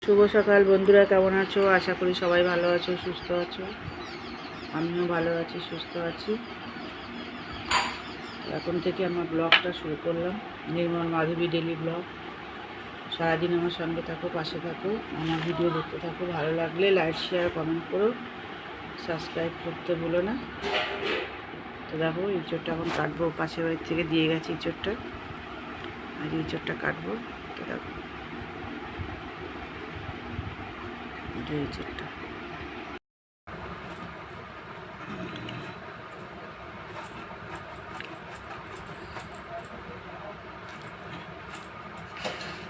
শুভ সকাল বন্ধুরা, কেমন আছো? আশা করি সবাই ভালো আছো, সুস্থ আছো। আমিও ভালো আছি, সুস্থ আছি। এখন থেকে আমার ব্লগটা শুরু করলাম, নির্মল মাধবী ডেলি ব্লগ। সারাদিন আমার সঙ্গে থাকো, পাশে থাকো, আমার ভিডিও দেখতে থাকো। ভালো লাগলে লাইক, শেয়ার, কমেন্ট করো, সাবস্ক্রাইব করতে ভুলো না। তো দেখো, ইঁচড়টা এখন কাটবো। পাশের বাড়ির থেকে দিয়ে গেছে ইঁচড়টা, আর ইঁচড়টা কাটবো। তো দেখো ইঁচড়টা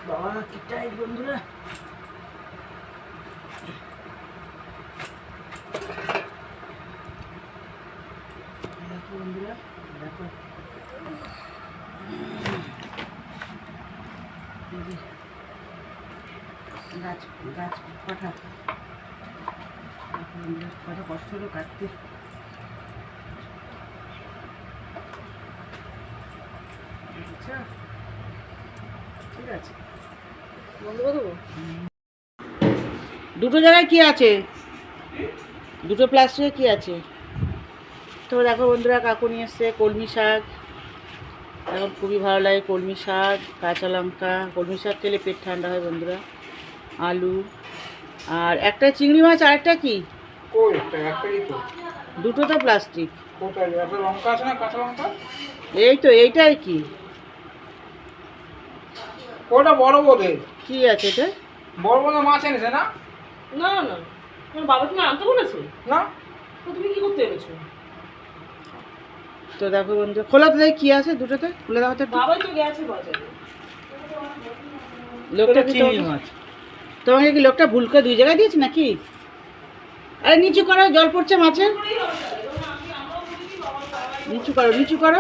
বাবা কি টাইট বন্ধুরা। দেখো বন্ধুরা, দেখো গাছ গাছ কটা কত কষ্ট হলো কাটতে। আচ্ছা ঠিক আছে, বন্ধ করে দেবো। দুটো জায়গায় কি আছে? দুটো প্লাস্টিকে কি আছে? তো দেখো বন্ধুরা, কাকু নিয়ে এসছে কলমি শাক। এখন খুবই ভালো লাগে কলমি শাক, কাঁচা লঙ্কা। কলমি শাক খেলে পেট ঠান্ডা হয় বন্ধুরা। আলু, আর একটা চিংড়ি মাছ, আর একটা কি? দুটো তো প্লাস্টিক। এই তো, এইটাই কি? ওটা বড় বোধে। কি আছে এটা? বড় বোধে মাছ এনেছে না? না না, তোমার বাবা তুমি আনতে বলেছো? না, তো তুমি কি করতে এনেছো? তো দেখো বন্ধু, খোলা তো দেখি কি আছে দুটোতে, খুলে দাও তো একটু। বাবাই তো গেছে বাজারে। লোকটা কি চিংড়ি মাছ। তোমাকে কি লোকটা ভুল করে দুই জায়গায় দিয়েছে নাকি? আরে নিচু করো, জল পড়ছে মাছের। নিচু করো, নিচু করো,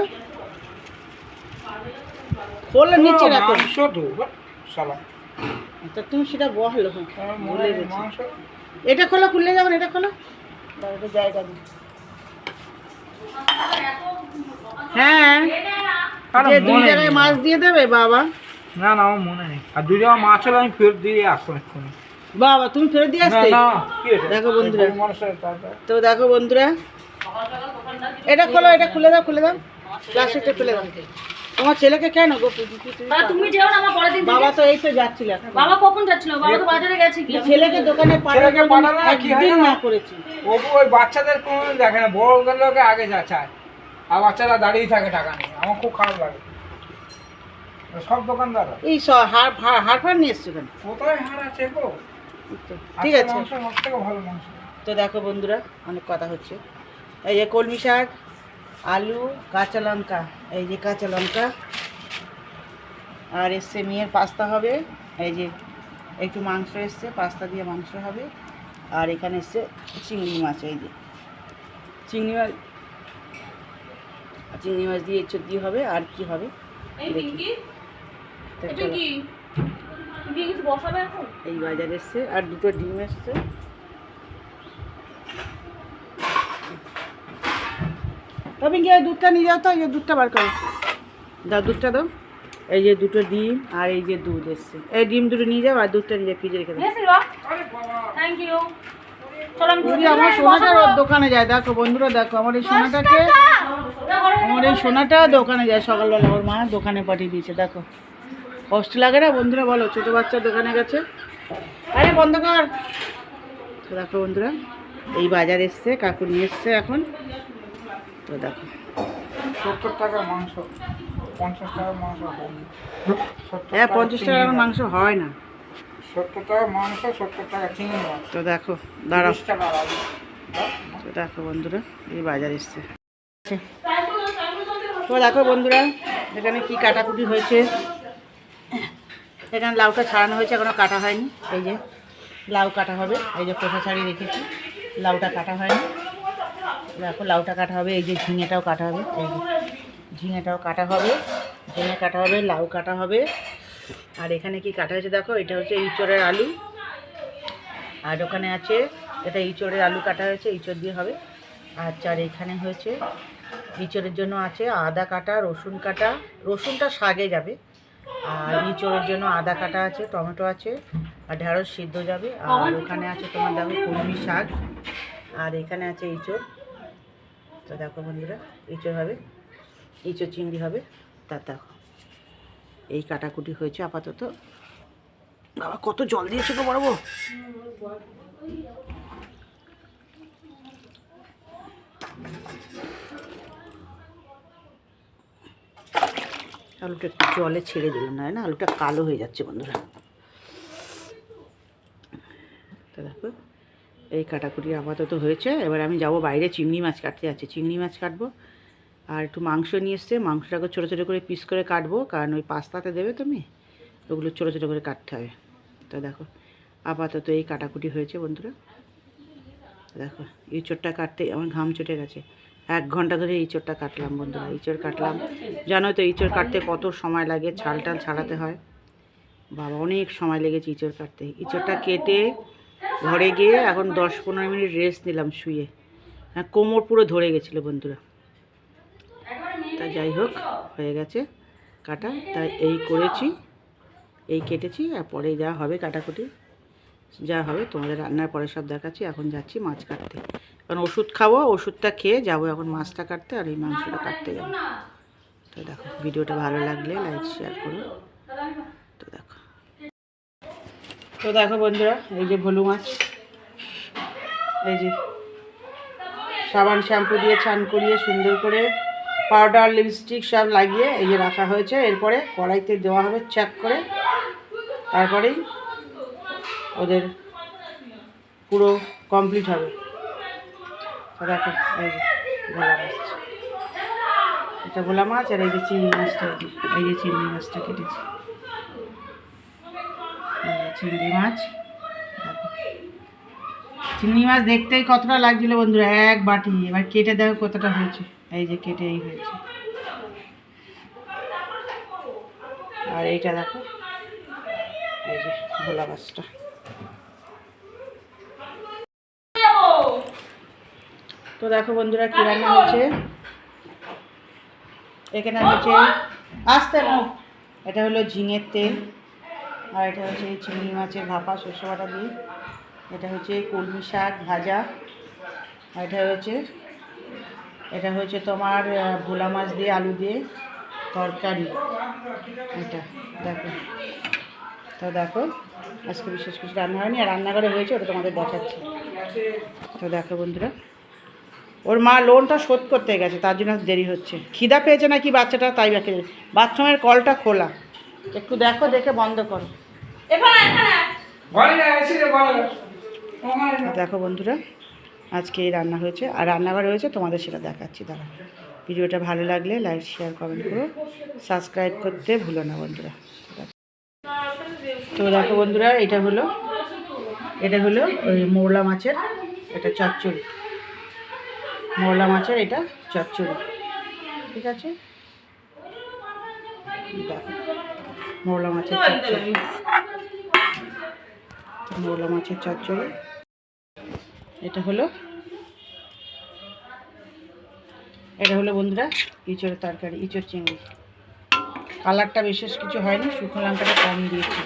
খোলো নিচে রাখো। মাংস তো শালা। তা তুমি সেটা বলো। মনে ভুলে নেই গেছি। মাংস। এটা খোলো, খুললে যাবেন, এটা খোলো। দাও, এটা জায়গা দিই। হ্যাঁ, আরে যে দুই মনে জায়গায় নেই। মাছ দিয়ে দেবে বাবা। না না, আমার মনে নেই। আর দুই জায়গা মাছ হলে আমি ফেরত দিয়ে আসবো এক্ষুনি। বাবা তুমি ফেরত দিয়ে না আসতে। না, কি এটা? দেখো বন্ধুরা, এই মানুষের তারপর তো দেখো বন্ধুরা, এটা খোলো, এটা খুলে দাও, খুলে দাও, প্লাস্টিকটা খুলে দাও। তোমার ছেলেকে কেন গো? তুমি যেও না, আমার পরের দিন বাবা তো এই তো যাচ্ছিল এখন। বাবা কখন যাচ্ছিল? বাবা তো বাজারে গেছে কি? ছেলেকে দোকানে ছেলেকে পাঠানো না, কি হয় একদিন জানো? না করেছি। ওই বাচ্চাদের কোনো দেখে না, বড়গুলোকে আগে যাচায়, আর বাচ্চারা দাঁড়িয়ে থাকে টাকা নিয়ে। আমার খুব খারাপ লাগে। সব দোকানদার এই হাড় ফাড় নিয়ে এসছো কেন? কোথায় হার আছে গো? ঠিক আজকের আছে। মাংস সব থেকে ভালো মাংস। তো দেখো বন্ধুরা, অনেক কথা হচ্ছে। এই যে কলমি শাক, আলু, কাঁচা লঙ্কা, এই যে কাঁচা লঙ্কা, আর এসছে মেয়ের পাস্তা হবে। এই যে একটু মাংস এসছে, পাস্তা দিয়ে মাংস হবে। আর এখানে এসছে চিংড়ি মাছ। এই যে চিংড়ি মাছ, চিংড়ি মাছ দিয়ে এঁচোড় দিয়ে হবে। আর কি হবে এই দেখি। পিঙ্কি, তো এটা চলো। কি? তুমি কিছু বসাবে এখন? এই বাজার এসছে, আর দুটো ডিম এসছে। তবে গিয়ে দুধটা নিয়ে যাও তো, এই যে দুধটা বার করো, দাও দুধটা দাও। এই যে দুটো ডিম আর এই যে দুধ এসছে। এই ডিম দুটো নিয়ে যাও, আর দুধটা নিয়ে যাও, ফ্রিজে রেখে দাও। হ্যাঁ সিলভা, থ্যাংক ইউ। চলো আমি দিদি আমার সোনাটা ওর দোকানে যায়। দেখো বন্ধুরা, দেখো আমার এই সোনাটাকে, আমার এই সোনাটা দোকানে যায় সকালবেলা। ওর মা দোকানে পাঠিয়ে দিয়েছে। দেখো কষ্ট লাগে না বন্ধুরা, বলো? ছোটো বাচ্চা দোকানে গেছে। আরে বন্ধ কর। তো দেখো বন্ধুরা, এই বাজার এসছে, কাকু নিয়ে এসছে এখন। তো দেখো 70 টাকার মাংস, 50 টাকার মাংস হবে। হ্যাঁ, 50 টাকার মাংস হয় না। 70 টাকার মাংস, 70 টাকা চিংড়ি মাছ। তো দেখো, দাঁড়াও। 30 টাকা লাগে। তো দেখো বন্ধুরা, এই বাজার এসছে। তো দেখো বন্ধুরা, এখানে কি কাটাকুটি হয়েছে। এখানে লাউটা ছাড়ানো হয়েছে, এখনো কাটা হয়নি। এই যে লাউ কাটা হবে, এই যে খোসা ছাড়িয়ে রেখেছি, লাউটা কাটা হয়নি। দেখো লাউটা কাটা হবে, এই যে ঝিঙেটাও কাটা হবে, এই যে ঝিঙেটাও কাটা হবে, ঝিঙে কাটা হবে, লাউ কাটা হবে। আর এখানে কি কাটা হয়েছে দেখো, এটা হচ্ছে ইঁচড়ের আলু। আর ওখানে আছে, এটা ইঁচড়ের আলু কাটা হয়েছে, ইঁচড় দিয়ে হবে। আচ্ছা, আর এখানে হয়েছে ইঁচড়ের জন্য আছে আদা কাটা, রসুন কাটা। রসুনটা শাকে যাবে। আর ইঁচড়ের জন্য আদা কাটা আছে, টমেটো আছে, আর ঢেঁড়স সিদ্ধ যাবে। আর ওখানে আছে তোমার দেখো কলমি শাক, আর এখানে আছে ইঁচড়। তো দেখো বন্ধুরা, ইঁচড় হবে, ইঁচড় চিংড়ি হবে। তা দেখো এই কাটাকুটি হয়েছে আপাতত। বাবা কত জল দিয়েছে তো বড় বউ। আলুটা একটু জলে ছেড়ে দিলাম, না আলুটা কালো হয়ে যাচ্ছে বন্ধুরা। তো দেখো এই কাটাকুটি আপাতত হয়েছে। এবার আমি যাব বাইরে, চিংড়ি মাছ কাটতে যাচ্ছি, চিংড়ি মাছ কাটবো। আর একটু মাংস নিয়ে এসছে, মাংসটাকে ছোটো ছোটো করে পিস করে কাটবো, কারণ ওই পাস্তাতে দেবে তুমি, ওগুলো ছোটো ছোটো করে কাটতে হবে। তো দেখো আপাতত এই কাটাকুটি হয়েছে বন্ধুরা। দেখো ইঁচড়টা কাটতে আমার ঘাম চটে গেছে। 1 ঘন্টা ধরে ইঁচড়টা কাটলাম বন্ধুরা, ইঁচড় কাটলাম। জানোই তো ইঁচড় কাটতে কত সময় লাগে, ছাল টাল ছাড়াতে হয়। বাবা অনেক সময় লেগেছে ইঁচড় কাটতে। ইঁচড়টা কেটে ঘরে গিয়ে এখন 10-15 মিনিট রেস্ট নিলাম শুয়ে। হ্যাঁ, কোমর পুরো ধরে গেছিলো বন্ধুরা। তা যাই হোক হয়ে গেছে কাটা। তাই এই করেছি, এই কেটেছি। আর পরে যা হবে কাটাকুটি যা হবে তোমাদের রান্নার পরে সব দেখাচ্ছি। এখন যাচ্ছি মাছ কাটতে, কারণ ওষুধ খাবো, ওষুধটা খেয়ে যাবো এখন মাছটা কাটতে, আর এই মাংসটা কাটতে যাবো। তো দেখো ভিডিওটা ভালো লাগলে লাইক শেয়ার করো। তো দেখো বন্ধুরা, এই যে ভোলু মাছ, এই যে সাবান শ্যাম্পু দিয়ে চান করিয়ে সুন্দর করে পাউডার লিপস্টিক সব লাগিয়ে এই যে রাখা হয়েছে। এরপরে কড়াইতে দেওয়া হবে চেক করে, তারপরেই ওদের পুরো কমপ্লিট হবে। তো দেখো এই যে ভোলা মাছ, এটা ভোলা মাছ। আর এই যে চিংড়ি মাছটা, এই যে চিংড়ি মাছটা কেটেছি, চিংড়ি মাছ। চিংড়ি মাছ দেখতেই কতটা লাগছিল বন্ধুরা, 1 বাটি। এবার কেটে দেখো কতটা হয়েছে, এই যে কেটে এই হয়েছে। আর এইটা দেখো, এই যে ভোলা মাছটা। তো দেখো বন্ধুরা কি রান্না হচ্ছে। এখানে হচ্ছে আস্তে না, এটা হলো ঝিঙের তেল, আর এটা হচ্ছে চিংড়ি মাছের ভাপা সরষে বাটা দিয়ে। এটা হচ্ছে কলমি শাক ভাজা। আর এটা হচ্ছে তোমার ভোলা মাছ দিয়ে আলু দিয়ে তরকারি। এটা দেখো, তো দেখো আজকে বিশেষ কিছু রান্না হয়নি, আর রান্নাঘরে হয়েছে, ওটা তোমাদের দেখাচ্ছি। তো দেখো বন্ধুরা, ওর মা লোনটা শোধ করতে গেছে, তার জন্য দেরি হচ্ছে। খিদা পেয়েছে নাকি বাচ্চাটা, তাই বাকি বাথরুমের কলটা খোলা, একটু দেখো, দেখে বন্ধ করো। দেখো বন্ধুরা আজকে এই রান্না হয়েছে, আর রান্নাঘরে হয়েছে, তোমাদের সেটা দেখাচ্ছি। দাঁড়া, ভিডিওটা ভালো লাগলে লাইক শেয়ার কমেন্ট করো, সাবস্ক্রাইব করতে ভুলো না বন্ধুরা। তো দেখো বন্ধুরা, এটা হলো ওই মৌলা মাছের এটা চচ্চড়ি, মৌলা মাছের এটা চচ্চড়ি, ঠিক আছে। দেখো মৌলা মাছের চচ্চড়ি, মৌলা মাছের চচ্চড়ি। এটা হলো বন্ধুরা ইঁচড়ের তরকারি, ইঁচড় চিংড়ি। কালারটা বিশেষ কিছু হয়নি, শুকনো লঙ্কাটা কম দিয়েছি।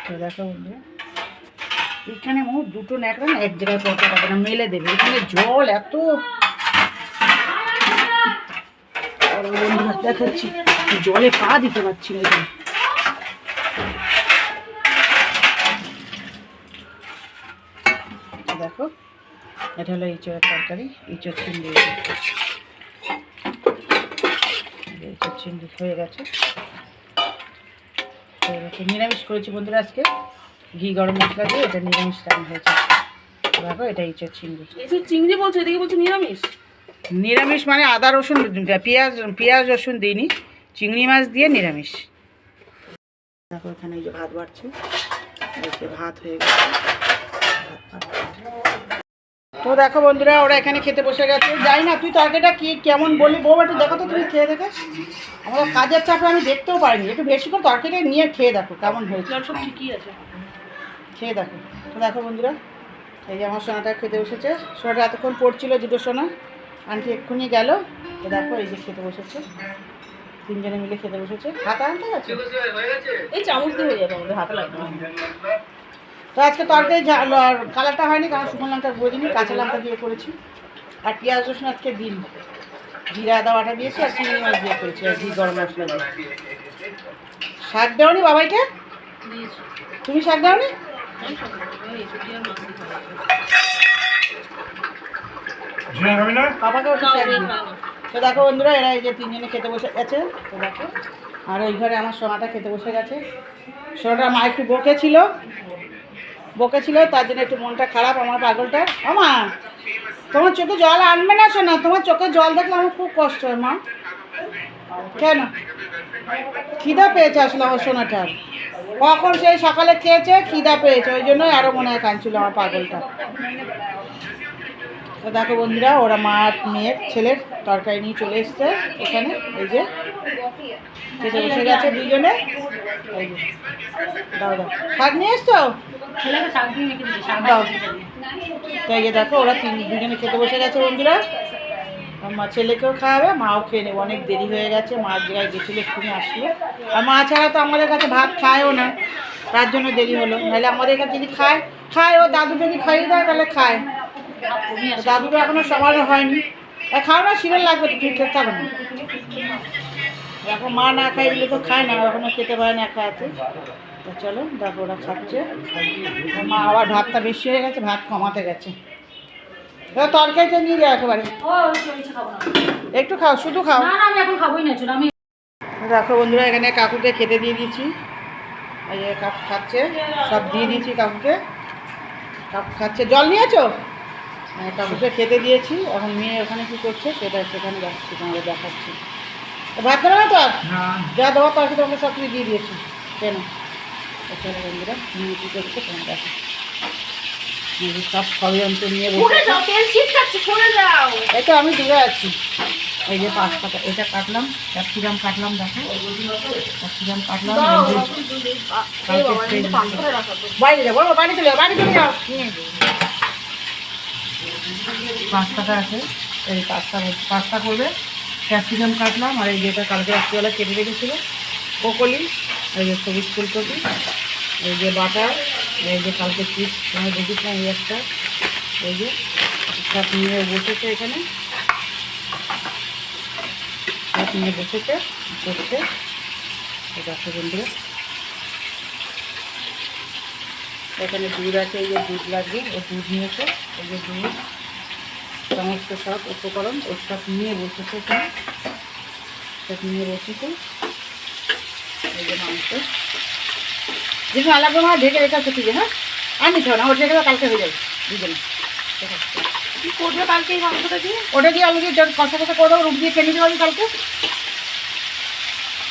তো দেখো বন্ধুরা, এখানে মোট 2টো ন্যাকড়া না এক জায়গায় পড়তে পারবে না, মেলে দেবে। এখানে জল এত, বন্ধুরা দেখাচ্ছি, জলে পা দিতে পারছি না। এখানে দেখো এটা হলো ইঁচড়ের তরকারি, ইঁচড় চিংড়ি। ইঁচড় চিংড়ি হয়ে গেছে। নিরামিষ করেছি বন্ধুরা আজকে, ঘি গরম মশলা দিয়ে এটা নিরামিষ রান্না হয়েছে। দেখো এটা ইঁচড় চিংড়ি। চিংড়ি বলছো, এদিকে বলছো নিরামিষ। নিরামিষ মানে আদা রসুন পেঁয়াজ রসুন দিইনি, চিংড়ি মাছ দিয়ে নিরামিষ। দেখো এখানে এই যে ভাত বাড়ছে, ভাত হয়ে গেছে। তো দেখো বন্ধুরা, ওরা এখানে খেতে বসে গেছে। যাই না, তুই তরকারিটা কি কেমন বললি বউ, একটু দেখো তো, তুমি খেয়ে দেখো। আমার কাজের চাপে আমি দেখতেও পারিনি, একটু বেশি করে তরকারিটা নিয়ে খেয়ে দেখো কেমন হয়েছে। সব ঠিকই আছে, খেয়ে দেখো। তো দেখো বন্ধুরা, এই যে আমার সোনাটা খেতে বসেছে। সোনাটা এতক্ষণ পড়ছিল, 2টো সোনা, আন্টি এক্ষুনি গেল। তো দেখো এই যে খেতে বসেছে। তিনজনে মিলে খেতে বসেছে। হাতা আনতে গেছে? এই চামচ দিয়ে হয়ে যাবে, আমাদের হাতে লাগবে না। তো আজকে তরকারি কালারটা হয়নি, কারণ শুকনো লঙ্কা গুঁড়ো দিইনি, কাঁচা লঙ্কা দিয়ে করেছি। আর পেঁয়াজ রসুন আজকে দিন, জিরা আদা বাটা দিয়েছি আর চিংড়ি মাছ দিয়ে করেছি আর ঘি গরম মশলা দিয়ে। শাক দেওনি বাবাইকে? দিয়েছি। তুমি শাক দাওনি? আমি সব দেবো, এই ছুটি আর মাছ দিতে হবে। বাবাকে ওটা না, শাক ওই দিই। খায় না। তো দেখো বন্ধুরা, এরা এই যে তিনজনে খেতে বসে গেছে। তো দেখো, আর ওই ঘরে আমার সোনাটা খেতে বসে গেছে। সোনাটা মা একটু বকেছিল, তার জন্য একটু মনটা খারাপ আমার পাগলটা। ও মা, তোমার চোখে জল আনবে না শোনা? তোমার চোখে জল দেখলে আমার খুব কষ্ট হয় মা। কেন? খিদা পেয়েছে আসলে আমার সোনাটার, কখন সেই সকালে খেয়েছে, খিদা পেয়েছে, ওই জন্যই আরও মনে হয় কাঁদছিল আমার পাগলটা। তো দেখো বন্ধুরা, ওরা মার মেয়ের ছেলের তরকারি নিয়ে চলে এসছে এখানে। এই যে খেতে বসে গেছে দুজনে। এই যে দাও শাক নিয়ে এসছো? ছেলেকে শাক দিয়ে রেখে দিয়েছি, শাক দাও। দিয়ে তো এই যে দেখো, ওরা দুজনে খেতে বসে গেছে বন্ধুরা। মা ছেলেকেও খাওয়াবে, মাও খেয়ে নেবে, অনেক দেরি হয়ে গেছে। মার জায়গায় গেছিলো, এক্ষুনি আসলো। আর মা ছাড়া তো আমাদের কাছে ভাত খায়ও না, তার জন্য দেরি হলো। নাহলে আমাদের কাছে যদি খায় ও দাদু যদি খাইয়ে দেয় তাহলে খায়। ভাত কমিয়ে আসে। দাদুটা এখনো সবার হয়নি। খাও না, সিরিয়াল লাগবে তো, ঠিক খেতে হবে না। এখন মা না খাই দিলে তো খায় না, এখনো খেতে পারে না একা আছে। তো চলো দেখো ওরা খাচ্ছে। মা আবার ভাতটা বেশি হয়ে গেছে, ভাত কমাতে গেছে। এবার তরকারিটা নিয়ে যাও একেবারে। ও কিছু খাবো না। একটু খাও, শুধু খাও। না না, আমি এখন খাবোই না, চলো আমি। দেখো বন্ধুরা, এখানে কাকুকে খেতে দিয়ে দিয়েছি। এই যে কাকু খাচ্ছে, সব দিয়ে দিয়েছি কাকুকে। কাকু খাচ্ছে। জল নিয়েছো? হ্যাঁ, কাকুকে খেতে দিয়েছি। এখন মেয়ে ওখানে কী করছে সেখানে যাচ্ছি, তোমাদের দেখাচ্ছি। তো ভাত দেবে না তো আর? যা দেওয়া তরকারি তোমাকে সব কিছু দিয়ে দিয়েছি। কেন? চলো বন্ধুরা, মেয়ে কী করছে তোমার দেখো। সব ষড়যন্ত্র নিয়ে বসে। তেল ছিটকাচ্ছে, সরে যাও। এই তো আমি দূরে আছি। এই যে পাঁচটা এটা কাটলাম, ক্যাপসিকাম কাটলাম, দেখো ক্যাপসিকাম কাটলাম। বাইরে যাবো, বাড়ি চলে যাও, বাড়ি চলে যাও। পাঁচটাটা আছে, এই পাঁচটা করবে। ক্যাপসিকাম কাটলাম, আর এই যেটা কালকে রাত্রিবেলা কেটে রেখেছিলো ব্রকলি, এই যে সবুজ ফুলকপি, এই যে বাটার, এই যে কালকে চিপস তোমায় দেখেছিলাম, এই একটা, এই যে সব নিয়ে বসেছে এখানে, সব নিয়ে বসেছে করছে। এটা আছে বন্ধুরা। এখানে দুধ আছে, এই যে দুধ লাগবে, ও দুধ নিয়েছে। এই যে দুধ, সমস্ত সব উপকরণ ও সব নিয়ে বসেছে এখানে, সব নিয়ে বসেছে। এই যে মাংস যেগুলো আলাদা মা ঢেকে রেখে আছে, ঠিক আছে? হ্যাঁ, আর নিতে হবে না, ওর ঢেকে কালকে হয়ে যাবে দুজনে। ঠিক আছে, কি করবে কালকে এই মাংসটা দিয়ে? ওটা দিয়ে আলু দিয়ে কষা কষা করে দেবো, রুট দিয়ে খেয়ে নিতে পারবি কালকে।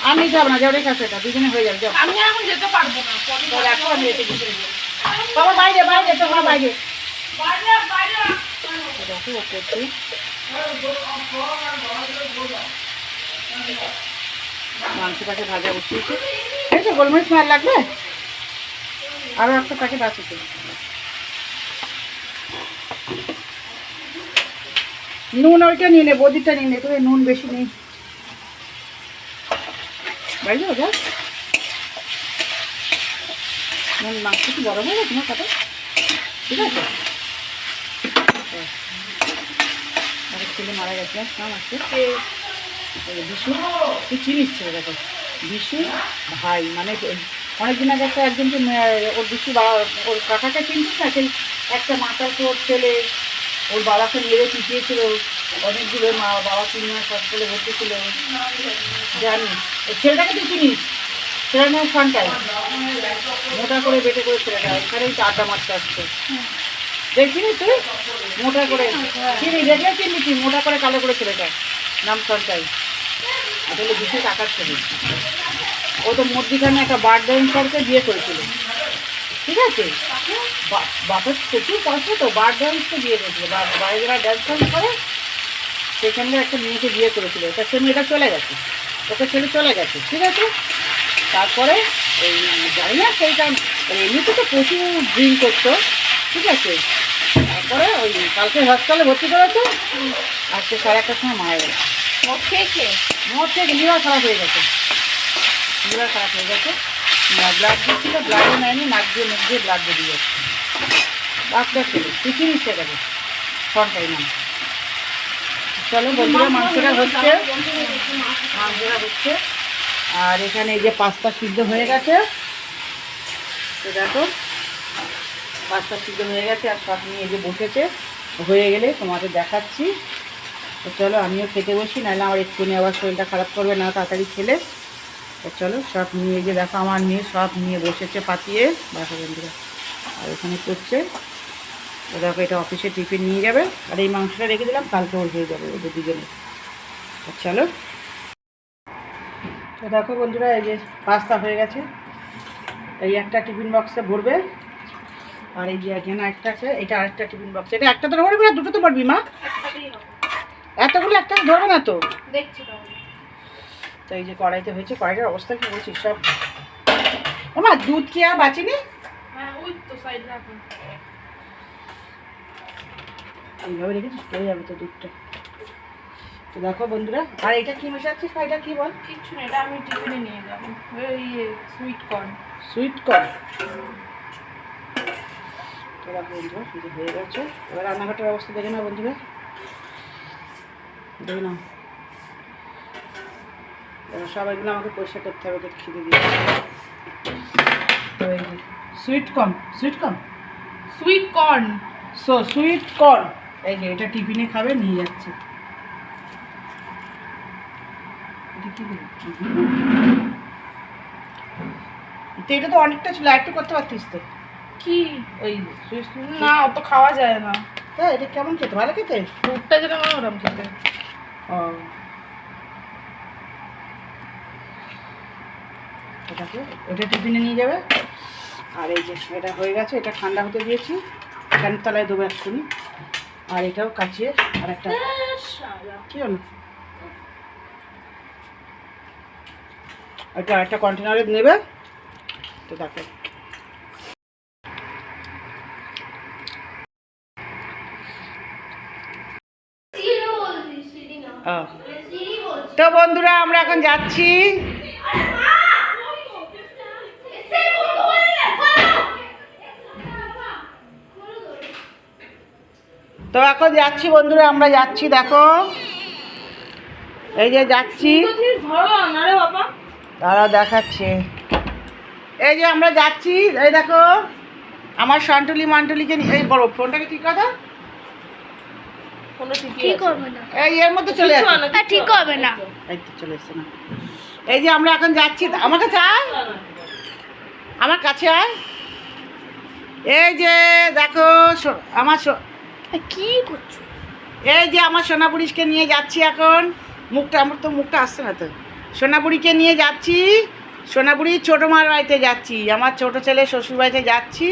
আর নিতে হবে না, যাও রেখে আছে, এটা দুজনে হয়ে যাবে। যাও আমি আর এখন যেতে পারবো না। রাখো, আমি রেখে দিচ্ছি। বাবা বাইরে বাইরে, তোমার বাইরে দেখো ও করছি। মাংসটাকে ভাজা বসিয়েছি। এই তো গোলমরিচ মার লাগবে, আরও একটা প্যাকেট আছে তো। নুন ওইটা নিয়ে নে, বদিটা নিয়ে নে, তো নুন বেশি নেই। বাইরে যা মাংস কি বড় হয়ে গেছে তোমার কথা? ঠিক আছে। আরেক ছেলে মারা গেছে, নাম আছে বিশু। তুই চিনিস ছেলে, দেখো বিশু ভাই, মানে অনেকদিন আগে একজনকে ওর বিশু ওর কাকাকে চিনছিস না? সেই একটা মাথার তোর ছেলে ওর বাবাকে মেরে পিটিয়েছিল, অনেকগুলো বাবা 3 মাস হসপিটালে ভর্তি ছিল। জানি ওই ছেলেটাকে তুই চিনিস? ছেলের নাম সন্টাই, মোটা করে বেটে করে ছেলেটা, এখানেই তো আড্ডা মারতে আসছে। দেখিনি তুই? মোটা করে চিনি, দেখলে চিনি তুই? মোটা করে কালো করে ছেলেটা, নাম সন্টাই। আসলে বিশেষ আকার ছেলে। ও তো মধ্যিখানে একটা বার ডান্সারকে বিয়ে করেছিল, ঠিক আছে? বাপের প্রচুর পয়সা, তো বার ডান্সকে বিয়ে করেছিল, বাইরে যারা ডান্স ফান্স করে সেখানে একটা মেয়েকে বিয়ে করেছিল। তা সে মেয়েটা চলে গেছে, ওকে ছেলে চলে গেছে, ঠিক আছে? তারপরে এই জানি না সেইটা এমনিতে তো প্রচুর ড্রিঙ্ক করতো, ঠিক আছে? তারপরে ওই কালকে হসপিটালে ভর্তি করেছে, আজকে 1:30টার সময় মারা গেছে। খেয়ে খেয়ে মোট থেকে লিভার খারাপ হয়ে গেছে, লিভার খারাপ হয়ে গেছে। ব্লাড দিচ্ছিল, ব্লাডও নেয়নি, নাক দিয়ে মুখ দিয়ে ব্লাড বেরিয়ে যাচ্ছে। ডাক্তার ছেলে টিফিন এসে গেছে ঘন্টাই নাম। চলো বন্ধুরা, মাংসটা হচ্ছে, মাংসটা হচ্ছে। আর এখানে এই যে পাস্তা সিদ্ধ হয়ে গেছে, তো দেখো পাস্তা সিদ্ধ হয়ে গেছে আর সব নিয়ে এই যে বসেছে, হয়ে গেলে তোমাদের দেখাচ্ছি। তো চলো আমিও খেতে বসি, নাহলে আমার এক্ষুনি আবার শরীরটা খারাপ করবে না তাড়াতাড়ি খেলে। তো চলো সব নিয়ে যে দেখো আমার মেয়ে সব নিয়ে বসেছে পাতিয়ে, দেখো বন্ধুরা। আর এখানে করছে, তো দেখো এটা অফিসে টিফিন নিয়ে যাবে। আর এই মাংসটা রেখে দিলাম, কালকে ওর হয়ে যাবে ওদের দুজনে। তো চলো, তো দেখো বন্ধুরা এই যে পাস্তা হয়ে গেছে, এই একটা টিফিন বক্সে ভরবে। আর এই যে এখানে একটা আছে, এটা আরেকটা টিফিন বক্স। এটা একটা তো ভরবি না, দুটো তো ভরবি মা? এতগুলো একটা ধরবে না তো? দেখছি তাহলে। তো এই যে কড়াইতে হয়েছে, কড়াইটার অবস্থা কি বলছিস সব। আমার দুধ কি আর বাঁচিনি? হ্যাঁ ওই তো সাইড রাখুন। এইভাবে রেখেছিস পড়ে যাবে তো দুধটা। তো দেখো বন্ধুরা, আর এটা কি মেশাচ্ছিস? এটা কি বল? কিচ্ছু না, এটা আমি টিফিনে নিয়ে যাবো। ওই সুইট কর্ন। Sweet corn. তো দেখো বন্ধুরা এই যে হয়ে গেছে। এবার রান্নাঘাটের অবস্থা দেখে নাও বন্ধুরা, দেখে নাও। এবার সবাইগুলো আমাকে পরিষ্কার করতে হবে, ওকে খিদে দিয়ে। তো এই যে sweet corn, sweet corn, sweet corn. Sweet corn. এই যে এটা টিফিনে খাবে, নিয়ে যাচ্ছে। এটা কি বলি? তো এটা তো অনেকটা ছিল, একটু করতে পারতিস তো। কি? ওই সুইট না অত খাওয়া যায় না। তা এটা কেমন খেতে, ভালো খেতে? দুধটা যেটা আমার ওরম খেতে। ও এটাকে ওটা টিফিনে নিয়ে যাবে। আর এই যে এটা হয়ে গেছে, এটা ঠান্ডা হতে দিয়েছি, ফ্যানের তলায় দেবো এক্ষুনি। আর এটাও কাচিয়ে আর একটা কি হলো, এটা একটা কন্টেনারে নেবে। তো দেখো তো বন্ধুরা আমরা এখন যাচ্ছি। তো এখন যাচ্ছি বন্ধুরা, আমরা যাচ্ছি, দেখো এই যে যাচ্ছি, তারা দেখাচ্ছে। এই যে আমরা যাচ্ছি, এই দেখো আমার সন্টুলি মান্টুলিকে এই বড় ফোনটাকে ঠিক কথা ঠিক হবে না। এই এর মধ্যে চলে যাচ্ছে, ঠিক হবে না। এই তো চলে এসছে না। এই যে আমরা এখন যাচ্ছি, আমার কাছে আয়, আমার কাছে আয়। এই যে দেখো আমার কি করছো? এই যে আমার সোনাপুরিকে নিয়ে যাচ্ছি এখন। মুখটা আমার তো মুখটা আসছে না তো। সোনাপুরিকে নিয়ে যাচ্ছি, সোনাপুরি ছোটো মার বাড়িতে যাচ্ছি, আমার ছোটো ছেলে শ্বশুর বাড়িতে যাচ্ছি।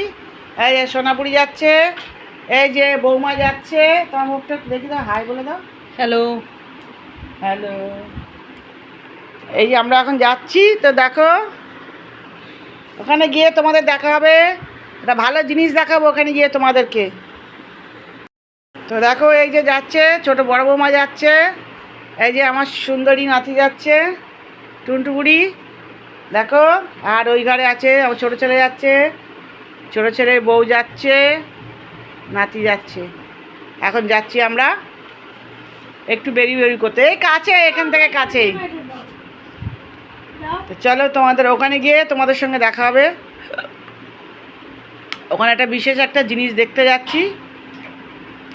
এই যে সোনাপুরি যাচ্ছে, এই যে বৌমা যাচ্ছে। তোমার মুখটা দেখি দাও, হাই বলে দাও। Hello hello. এই যে আমরা এখন যাচ্ছি, তো দেখো ওখানে গিয়ে তোমাদের দেখা হবে, একটা ভালো জিনিস দেখাবো ওখানে গিয়ে তোমাদেরকে। তো দেখো এই যে যাচ্ছে ছোট বড় বৌমা যাচ্ছে, এই যে আমার সুন্দরী নাতি যাচ্ছে টুনটুকুড়ি, দেখো। আর ওই ঘরে আছে আমার ছোটো ছেলে যাচ্ছে, ছোটো ছেলের বউ যাচ্ছে, নাতি যাচ্ছে। এখন যাচ্ছি আমরা একটু বেরি করতে, এই কাছে এখান থেকে কাছেই। তো চলো তোমাদের ওখানে গিয়ে তোমাদের সঙ্গে দেখা হবে। ওখানে একটা বিশেষ একটা জিনিস দেখতে যাচ্ছি,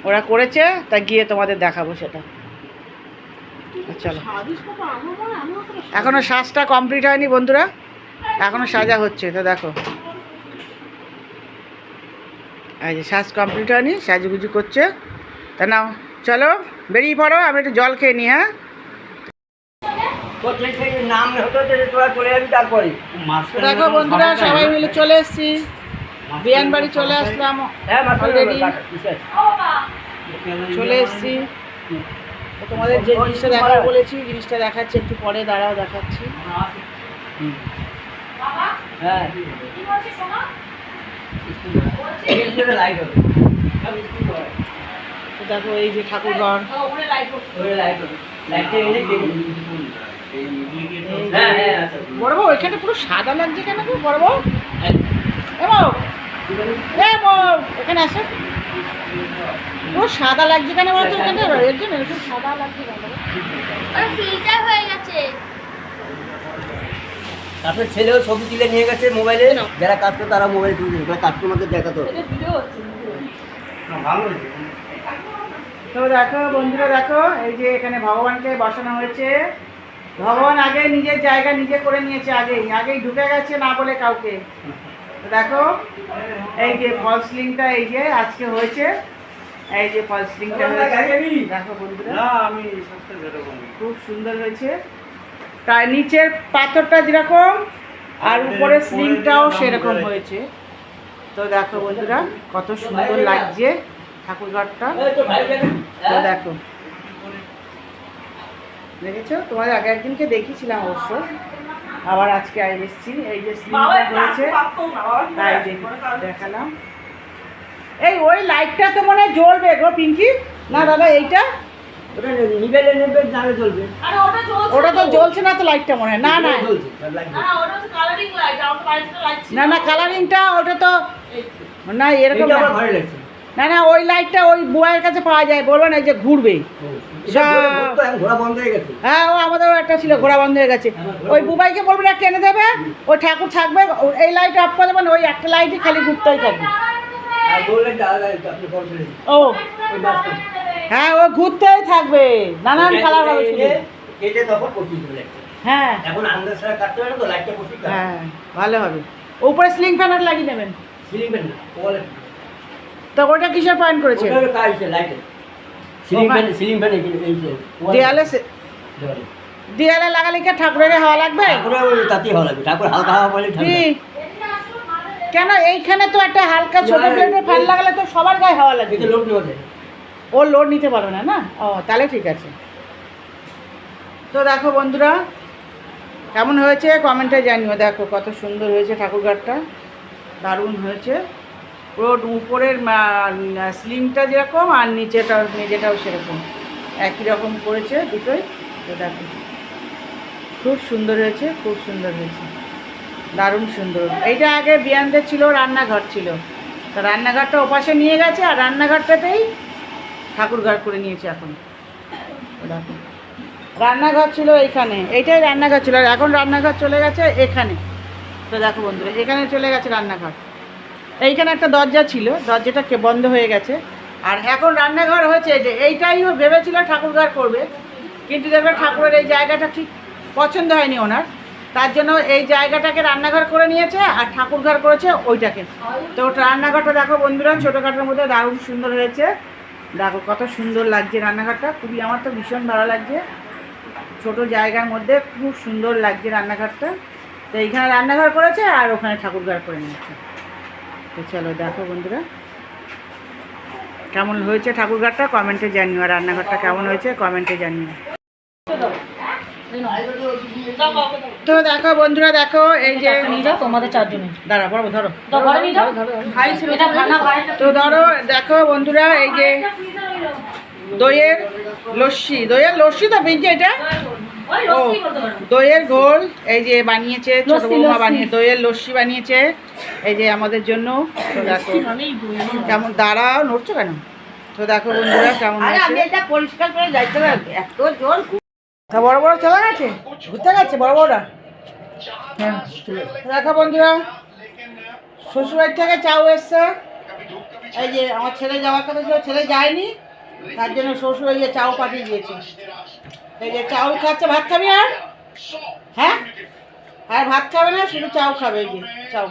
ওরা করেছে, তা গিয়ে তোমাদের দেখাবো সেটা। চলো, এখনো সাজটা কমপ্লিট হয়নি বন্ধুরা, এখনো সাজা হচ্ছে। তো দেখো এই যে সাজ কমপ্লিট হয়নি, সাজুগুজু করছে। তা নাও চলো বেরিয়ে পড়ো, আমি একটু জল খেয়ে নিই। হ্যাঁ দেখো বন্ধুরা সবাই মিলে চলে এসছি, বিয়ান বাড়ি চলে আসলাম অলরেডি, চলে এসছি। তোমাদের যে জিনিসটা দেখাবো বলেছি, জিনিসটা দেখাচ্ছি, একটু পরে দাঁড়াও দেখাচ্ছি। হ্যাঁ দেখো এই যে ঠাকুর ঘর, বড় বউ এখানে পুরো সাদা লাগছে কেন গো বড় বউ? এ বউ, এ বউ, এখানে আসো। পুরো সাদা লাগছে কেন বলতো? এখানে এর জন্য এরকম সাদা লাগছে কেন? ওটা ফিল্টার হয়ে গেছে। তারপরে ছেলেও ছবি তুলে নিয়ে গেছে মোবাইলে, যারা কাজ করে তারা মোবাইল তুলে নিয়ে কাস্টমারদের দেখাতো। ভালো হয়েছে। তো দেখো বন্ধুরা, দেখো এই যে এখানে ভগবানকে বসানো হয়েছে। ভগবান আগে নিজের জায়গা নিজে করে নিয়েছে, আগেই ঢুকে গেছে না বলে কাউকে। তো দেখো এই যে ফলস লিংটা এই যে আজকে হয়েছে, এই যে ফলস লিংটা হয়েছে দেখো বন্ধুরা, খুব সুন্দর হয়েছে। তার নিচের পাথরটা যেরকম আর উপরের স্লিংটাও সেরকম হয়েছে। তো দেখো বন্ধুরা কত সুন্দর লাগছে ঠাকুরঘরটা। তো দেখো দেখেছো, তোমাদের আগে একদিনকে দেখিয়েছিলাম অবশ্য, আবার আজকে এসেছি। এই যে স্লিংটা হয়েছে তাই দেখালাম। এই ওই লাইটটা তো মনে হয় জ্বলবে গো পিঙ্কি, না দাদা এইটা? ওটা নিবেলে নেবে নালে জ্বলবে। আরে ওটা জ্বলছে, ওটা তো জ্বলছে না তো লাইটটা মনে হয়। না না জ্বলছে, লাইট না না, ওটা হচ্ছে কালারিং লাইট, আমার বাড়িতে লাইট ছিল না না কালারিংটা ওটা তো না এরকম এটা না। আমার ভালো লাগছে। না না ওই লাইটটা ওই বুয়াইয়ের কাছে পাওয়া যায়, বলবো না যে ঘুরবে। এটা ঘুরতো, এখন ঘোরা বন্ধ হয়ে গেছে। হ্যাঁ ও আমাদেরও একটা ছিল, ঘোরা বন্ধ হয়ে গেছে। ওই বুবাইকে বলবেন একটা এনে দেবে, ওই ঠাকুর থাকবে, এই লাইট অফ করে দেবেন, ওই একটা লাইটই খালি ঘুরতেই থাকবে। আর বললেন যে আলাদা একটা আপনি ফল ছিলেন ও ওই বাসটা হ্যাঁ ও ঘুরতেই থাকবে, নানান কালার হবে শুধু। কেটে তখন পচিয়ে দেবে লাইটটা। হ্যাঁ এখন আন্দাজ ছাড়া কাটতে হবে না তো, লাইটটা পচিয়ে দেবে। হ্যাঁ ভালো হবে। উপরে স্লিং ফ্যানার লাগিয়ে নেবেন। সিলিং ফ্যান না, ওয়ালে তো ওটা কিসের পয়েন্ট করেছে? ওটা হলো কাজে লাইটে। সিলিং ফ্যান এই যে দেয়ালে দেওয়ালে। দেয়ালে লাগালে কি ঠাকুরের হাওয়া লাগবে? ঠাকুরের ওই তাতেই ভালো লাগবে, ঠাকুর হালকা হাওয়া বলে ঠান্ডা। কি কেন এইখানে তো একটা হালকা ছোট প্লেটের ফ্যান লাগালে তো সবার গায়ে হাওয়া লাগবে। এতে লোড নেওয়া যায়। ও লোড নিতে পারবে না, না? ও তাহলে ঠিক আছে। তো দেখো বন্ধুরা কেমন হয়েছে কমেন্টে জানিও। দেখো কত সুন্দর হয়েছে ঠাকুরঘরটা, দারুণ হয়েছে। পুরো উপরের স্লিংটা যেরকম আর মেঝেটাও সেরকম একই রকম করেছে দুটোই। তো দেখো খুব সুন্দর হয়েছে, খুব সুন্দর হয়েছে, দারুণ সুন্দর। এইটা আগে বিয়ানদের ছিল, রান্নাঘর ছিল, তা রান্নাঘরটা ওপাশে নিয়ে গেছে আর রান্নাঘরটাতেই ঠাকুরঘর করে নিয়েছে এখন। দেখো রান্নাঘর ছিল এইখানে, এইটাই রান্নাঘর ছিল, আর এখন রান্নাঘর চলে গেছে এখানে। তো দেখো বন্ধুরা এখানে চলে গেছে রান্নাঘর। এইখানে একটা দরজা ছিল, দরজাটা বন্ধ হয়ে গেছে, আর এখন রান্নাঘর হয়েছে। যে এইটাই ও ভেবেছিল ঠাকুরঘর করবে, কিন্তু দেখবে ঠাকুরের এই জায়গাটা ঠিক পছন্দ হয়নি ওনার, তার জন্য এই জায়গাটাকে রান্নাঘর করে নিয়েছে আর ঠাকুরঘর করেছে ওইটাকে। তো রান্নাঘরটা দেখো বন্ধুরা ছোটোখাটোর মধ্যে দারুণ সুন্দর হয়েছে। দেখো কত সুন্দর লাগছে রান্নাঘরটা, খুবই আমার তো ভীষণ ভালো লাগছে। ছোট জায়গার মধ্যে খুব সুন্দর লাগছে রান্নাঘরটা। তো এইখানে রান্নাঘর করেছে আর ওখানে ঠাকুরঘর করে নিয়েছে। তো চলো দেখো বন্ধুরা কেমন হয়েছে ঠাকুরঘরটা কমেন্টে জানিও, আর রান্নাঘরটা কেমন হয়েছে কমেন্টে জানিও। তো দেখো বন্ধুরা দেখো এই যে নিয়ে যাও তোমাদের চারজনে। দাঁড়া বড় ধরো, তো ঘরে নিয়ে যাও। ভাই ছিল এটা ভাঙা ভাইটা। তো ধরো দেখো বন্ধুরা এই যে দইয়ের লস্যি, তো বিনছে এটা ওই লস্যি বলতে পারো। দইয়ের ঘোল এই যে বানিয়েছে ছোট লস্যি, বৌমা লস্যি। বানিয়ে দইয়ের লস্যি বানিয়েছে এই যে আমাদের জন্য। তো দেখো কেমন, দাঁড়াও নড়ছো কেন? তো দেখো বন্ধুরা কেমন হয়েছে। এটা পরিষ্কার করে যাইতে হবে, এত জোর। তা বড় বড় চলে গেছে, ঘুরতে গেছে বড় বড়রা। হ্যাঁ দেখো বন্ধুরা শ্বশুরবাড়ি থেকে চাউ এসছে। এই যে আমার ছেলে যাওয়ার কথা ছিল, ছেলে যায়নি, তার জন্য শ্বশুর এই যে চাউ পাঠিয়ে দিয়েছে। এই যে চাউ খাচ্ছে, ভাত খাবি আর? হ্যাঁ আর ভাত খাবে না, শুধু চাউ খাবে। এই যে চাউ,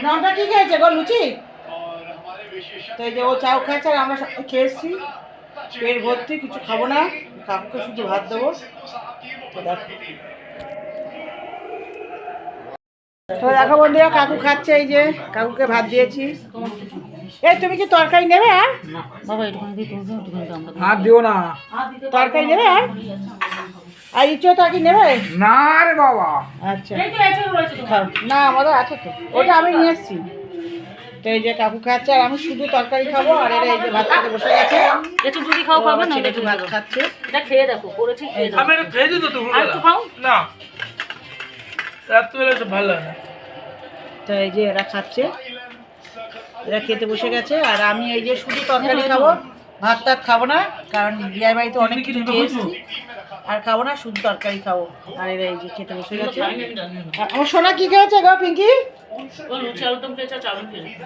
নামটা ঠিক আছে গো লুচি। তো এই যে ও চাউ খাচ্ছে আর আমরা সবাই খেয়ে এসছি, পেট ভর্তি, কিছু খাবো না, কাকুকে শুধু ভাত দেবো। তো দেখো তো দেখো বন্ধুরা কাকু খাচ্ছে, এই যে কাকুকে ভাত দিয়েছি। এই তুমি কি তরকারি নেবে আর? বাবা এটুখানি দিয়ে তুমি এটুখানি দাও আমরা। হাত দিও না। তরকারি নেবে আর ইচ্ছো তরকারি নেবে? না রে বাবা। আচ্ছা এই তো এসে রয়েছে তো। খাও। না আমাদের আছে তো, ওটা আমি নিয়ে এসেছি। তো এই যে কাকু খাচ্ছে আর আমি শুধু তরকারি খাবো আর এরা এই যে ভাত খেতে বসে গেছে। একটু যদি খাও খাবে না একটু ভাত খাচ্ছে। এটা খেয়ে দেখো করেছি খেয়ে দেখো আমি এটা খেয়ে দিত তো আর একটু খাও না রাত্রিবেলা তো ভালো লাগে না। তো এই যে এরা খাচ্ছে, এরা খেতে বসে গেছে আর আমি এই যে শুধু তরকারি খাবো, ভাত টাত খাবো না, কারণ বিয়ের বাড়িতে অনেক কিছু খেয়ে এসেছি আর খাবো না, শুধু তরকারি খাবো। আর এরা এই যে খেতে বসে গেছে। আর আমার সোনা কি খেয়েছে গো পিঙ্কি? ও লুচি আলুরদম খেয়েছে চাউমিন খেয়েছে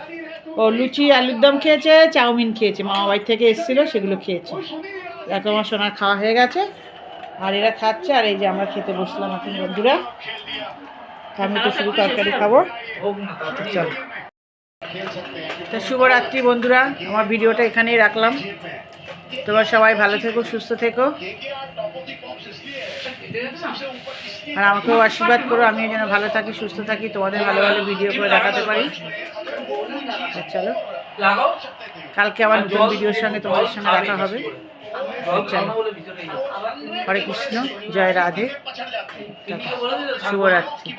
ও লুচি আলুর দম খেয়েছে, চাউমিন খেয়েছে, মামা বাড়ি থেকে এসেছিলো সেগুলো খেয়েছে। এখন আমার সোনার খাওয়া হয়ে গেছে আর এরা খাচ্ছে আর এই যে আমরা খেতে বসলাম এখন বন্ধুরা। আমি তো শুধু তরকারি খাবো। চল, তো শুভরাত্রি বন্ধুরা, আমার ভিডিওটা এখানেই রাখলাম। তোমরা সবাই ভালো থেকো, সুস্থ থেকো আর আমাকেও আশীর্বাদ করো, আমিও যেন ভালো থাকি, সুস্থ থাকি, তোমাদের ভালো ভালো ভিডিও করে দেখাতে পারি। চলো, কালকে আবার নতুন ভিডিওর সঙ্গে তোমাদের সঙ্গে দেখা হবে। চলো, হরে কৃষ্ণ, জয় রাধে, শুভরাত্রি।